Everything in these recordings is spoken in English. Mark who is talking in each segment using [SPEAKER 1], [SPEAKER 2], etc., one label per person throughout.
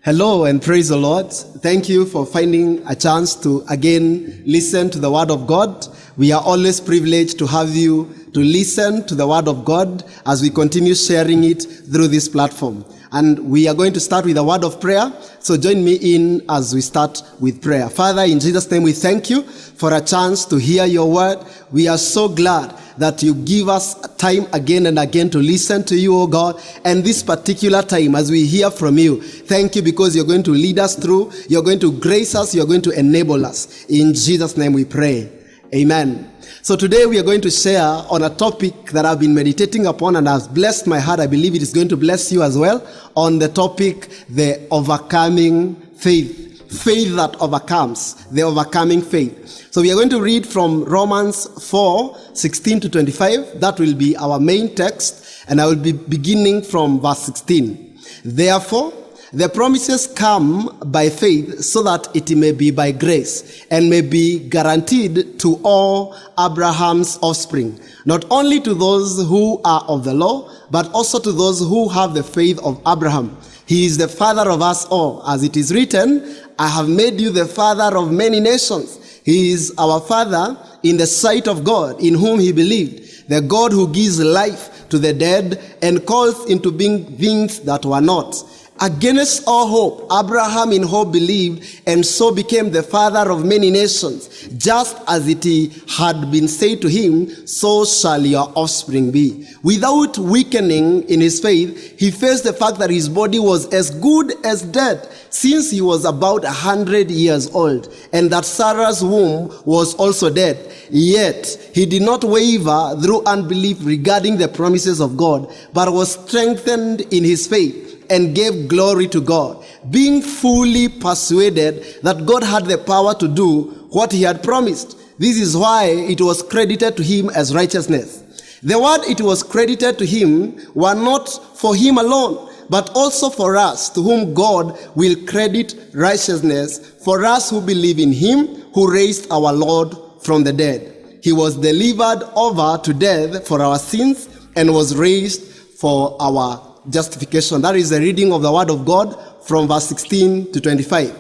[SPEAKER 1] Hello and praise the Lord. Thank you for finding a chance to again listen to the Word of God. We are always privileged to have you to listen to the Word of God as we continue sharing it through this platform. And we are going to start with a word of prayer. So join me in as we start with prayer. Father, in Jesus' name we thank you for a chance to hear your word. We are so glad that you give us time again and again to listen to you, oh God. And this particular time, as we hear from you, thank you because you're going to lead us through, you're going to grace us, you're going to enable us. In Jesus' name we pray. Amen. So today we are going to share on a topic that I've been meditating upon and has blessed my heart. I believe it is going to bless you as well. On the topic, the overcoming faith. Faith that overcomes, the overcoming faith. So we are going to read from Romans 4:16 to 25. That will be our main text, and I will be beginning from verse 16. Therefore, the promises come by faith so that it may be by grace and may be guaranteed to all Abraham's offspring, not only to those who are of the law, but also to those who have the faith of Abraham. He is the father of us all. As it is written, I have made you the father of many nations. He is our father in the sight of God, in whom he believed, the God who gives life to the dead and calls into being things that were not. Against all hope, Abraham in hope believed, and so became the father of many nations. Just as it had been said to him, so shall your offspring be. Without weakening in his faith, he faced the fact that his body was as good as dead, since he was about 100 years old, and that Sarah's womb was also dead. Yet he did not waver through unbelief regarding the promises of God, but was strengthened in his faith and gave glory to God, being fully persuaded that God had the power to do what he had promised. This is why it was credited to him as righteousness. The word it was credited to him were not for him alone, but also for us, to whom God will credit righteousness, for us who believe in him who raised our Lord from the dead. He was delivered over to death for our sins and was raised for our justification. That is the reading of the word of God from verse 16 to 25.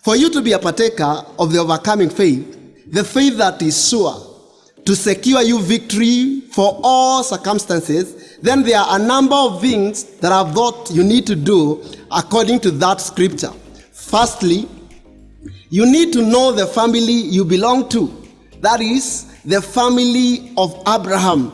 [SPEAKER 1] For you to be a partaker of the overcoming faith, the faith that is sure to secure you victory for all circumstances, then there are a number of things that I thought you need to do according to that scripture. Firstly, you need to know the family you belong to. That is the family of Abraham.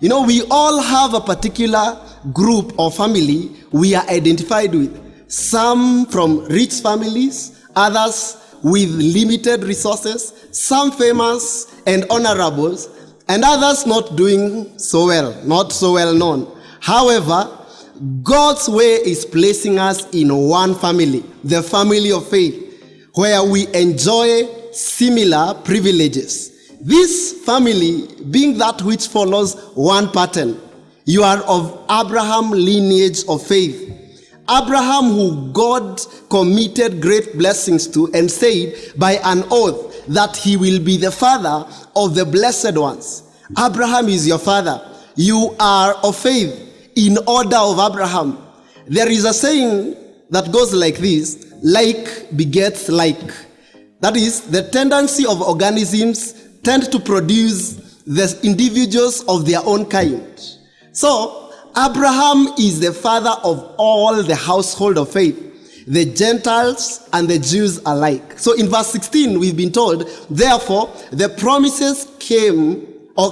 [SPEAKER 1] You know, we all have a particular group or family we are identified with. Some from rich families, others with limited resources, some famous and honorables, and others not doing so well, not so well known. However, God's way is placing us in one family, the family of faith, where we enjoy similar privileges. This family being that which follows one pattern. You are of Abraham lineage of faith. Abraham, who God committed great blessings to and said by an oath that he will be the father of the blessed ones. Abraham is your father. You are of faith in order of Abraham. There is a saying that goes like this: like begets like. That is, the tendency of organisms tend to produce the individuals of their own kind. So, Abraham is the father of all the household of faith, the Gentiles and the Jews alike. So in verse 16, we've been told, therefore, the promises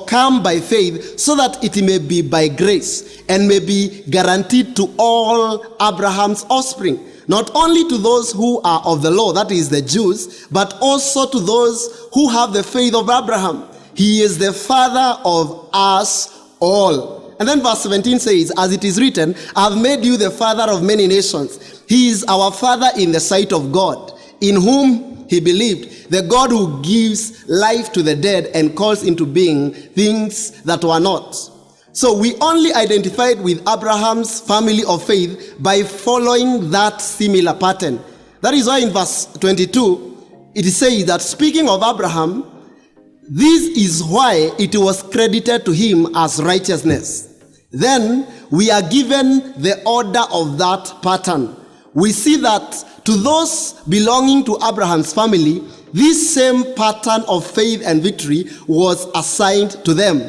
[SPEAKER 1] come by faith so that it may be by grace and may be guaranteed to all Abraham's offspring, not only to those who are of the law, that is the Jews, but also to those who have the faith of Abraham. He is the father of us all. And then verse 17 says, as it is written, I have made you the father of many nations. He is our father in the sight of God, in whom he believed, the God who gives life to the dead and calls into being things that were not. So we only identified with Abraham's family of faith by following that similar pattern. That is why in verse 22, it says that speaking of Abraham, this is why it was credited to him as righteousness. Then we are given the order of that pattern. we see that to those belonging to Abraham's family, this same pattern of faith and victory was assigned to them.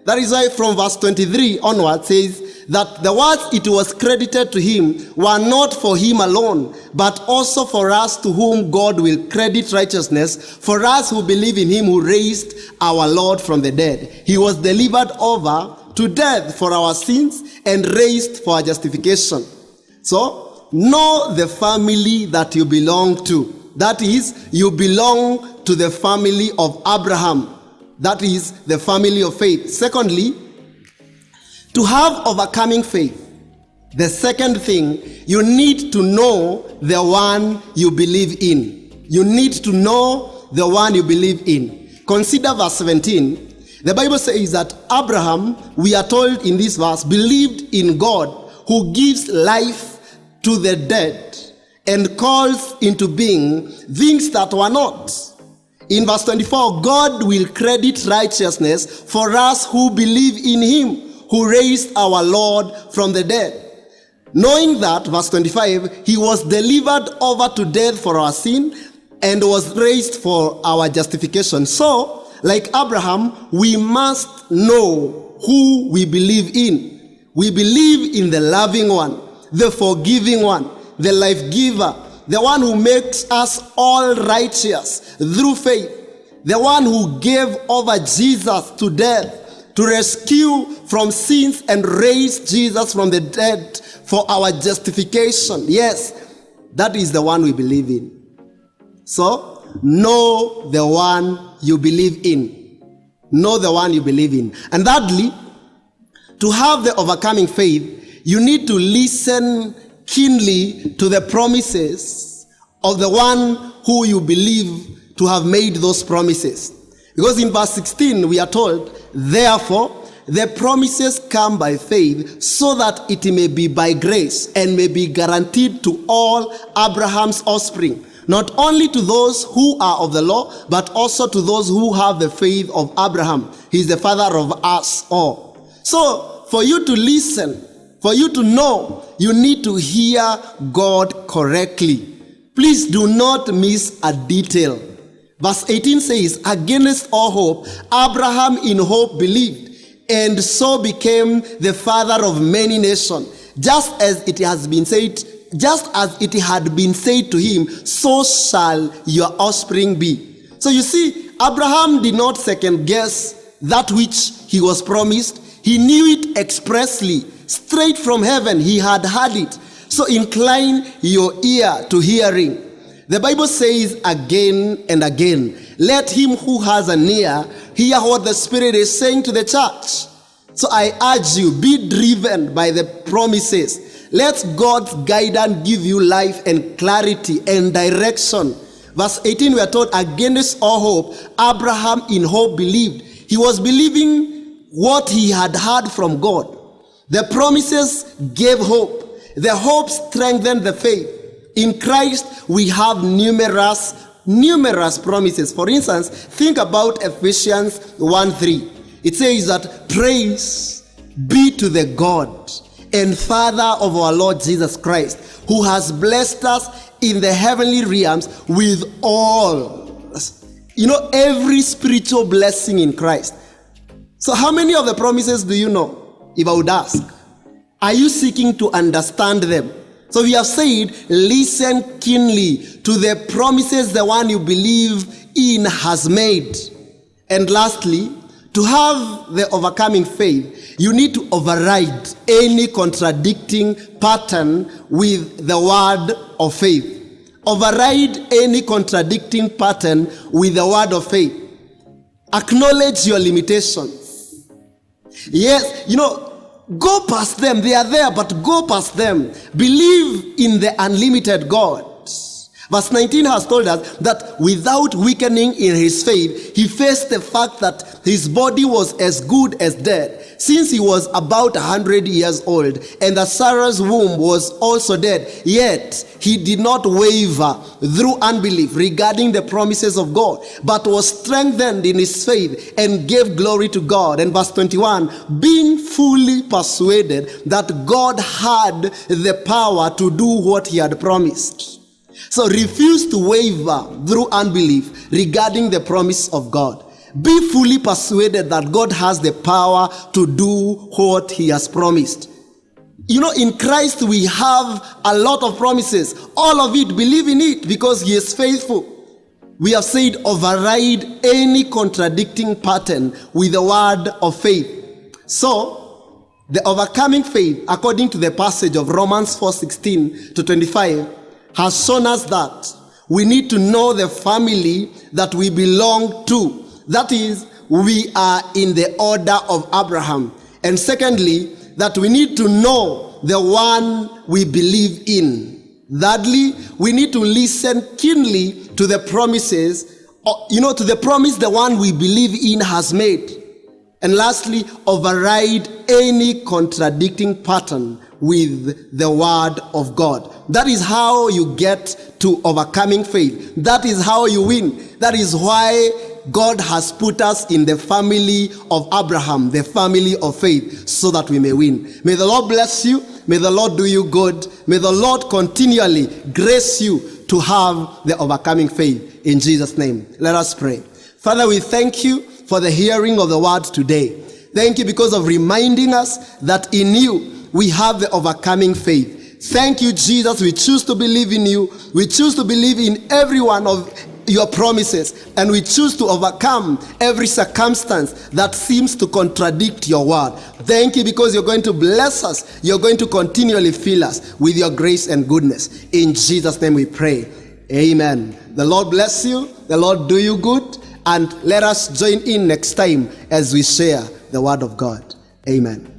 [SPEAKER 1] That is why from verse 23 onward says that the words it was credited to him were not for him alone, but also for us to whom God will credit righteousness, for us who believe in him who raised our Lord from the dead. He was delivered over to death for our sins and raised for our justification. So, know the family that you belong to. That is, you belong to the family of Abraham. That is the family of faith. Secondly, to have overcoming faith, the second thing, you need to know the one you believe in. You need to know the one you believe in. Consider verse 17. The Bible says that Abraham, we are told in this verse, believed in God who gives life to the dead and calls into being things that were not. In verse 24, God will credit righteousness for us who believe in him who raised our Lord from the dead. Knowing that, verse 25, he was delivered over to death for our sin and was raised for our justification. So, like Abraham, we must know who we believe in. We believe in the loving one, the forgiving one, the life giver, the one who makes us all righteous through faith, the one who gave over Jesus to death to rescue from sins and raise Jesus from the dead for our justification. Yes, that is the one we believe in. So, know the one you believe in. Know the one you believe in. And thirdly, to have the overcoming faith, you need to listen keenly to the promises of the one who you believe to have made those promises. Because in verse 16 we are told, therefore, the promises come by faith so that it may be by grace and may be guaranteed to all Abraham's offspring, not only to those who are of the law, but also to those who have the faith of Abraham. He is the father of us all. So, for you to listen, for you to know, you need to hear God correctly. Please do not miss a detail. Verse 18 says, against all hope, Abraham in hope believed, and so became the father of many nations, just as it has been said, just as it had been said to him, so shall your offspring be. So you see, Abraham did not second guess that which he was promised. He knew it expressly, straight from heaven. He had heard it. So incline your ear to hearing. The Bible says again and again, let him who has an ear hear what the Spirit is saying to the church. So I urge you, be driven by the promises. Let God's guidance give you life and clarity and direction. Verse 18, we are told, against all hope, Abraham in hope believed. He was believing what he had heard from God. The promises gave hope. The hope strengthened the faith. In Christ, we have numerous promises. For instance, think about Ephesians 1:3. It says that praise be to the God and Father of our Lord Jesus Christ, who has blessed us in the heavenly realms with all, every spiritual blessing in Christ. So how many of the promises do you know? If I would ask, are you seeking to understand them? So we have said, listen keenly to the promises the one you believe in has made. And lastly, to have the overcoming faith, you need to override any contradicting pattern with the word of faith. Override any contradicting pattern with the word of faith. Acknowledge your limitations. Yes, go past them. They are there, but go past them. Believe in the unlimited God. Verse 19 has told us that without weakening in his faith, he faced the fact that his body was as good as dead, since he was about 100 years old, and that Sarah's womb was also dead. Yet he did not waver through unbelief regarding the promises of God, but was strengthened in his faith and gave glory to God. And verse 21, being fully persuaded that God had the power to do what he had promised. So refuse to waver through unbelief regarding the promise of God. Be fully persuaded that God has the power to do what he has promised. You know, in Christ we have a lot of promises. All of it, believe in it because he is faithful. We have said override any contradicting pattern with the word of faith. So, the overcoming faith, according to the passage of Romans 4:16 to 25, has shown us that we need to know the family that we belong to. That is, we are in the order of Abraham. And secondly, that we need to know the one we believe in. Thirdly, we need to listen keenly to the promises, to the promise the one we believe in has made. And lastly, override any contradicting pattern with the word of God. That is how you get to overcoming faith. That is how you win. That is why God has put us in the family of Abraham, the family of faith, so that we may win. May the Lord bless you. May the Lord do you good. May the Lord continually grace you to have the overcoming faith. In Jesus' name, let us pray. Father, we thank you for the hearing of the word today. Thank you because of reminding us that in you we have the overcoming faith. Thank you, Jesus. We choose to believe in you. We choose to believe in every one of your promises, and we choose to overcome every circumstance that seems to contradict your word. Thank you because you're going to bless us. You're going to continually fill us with your grace and goodness. In Jesus' name we pray. Amen. The Lord bless you. The Lord do you good. And let us join in next time as we share the word of God. Amen.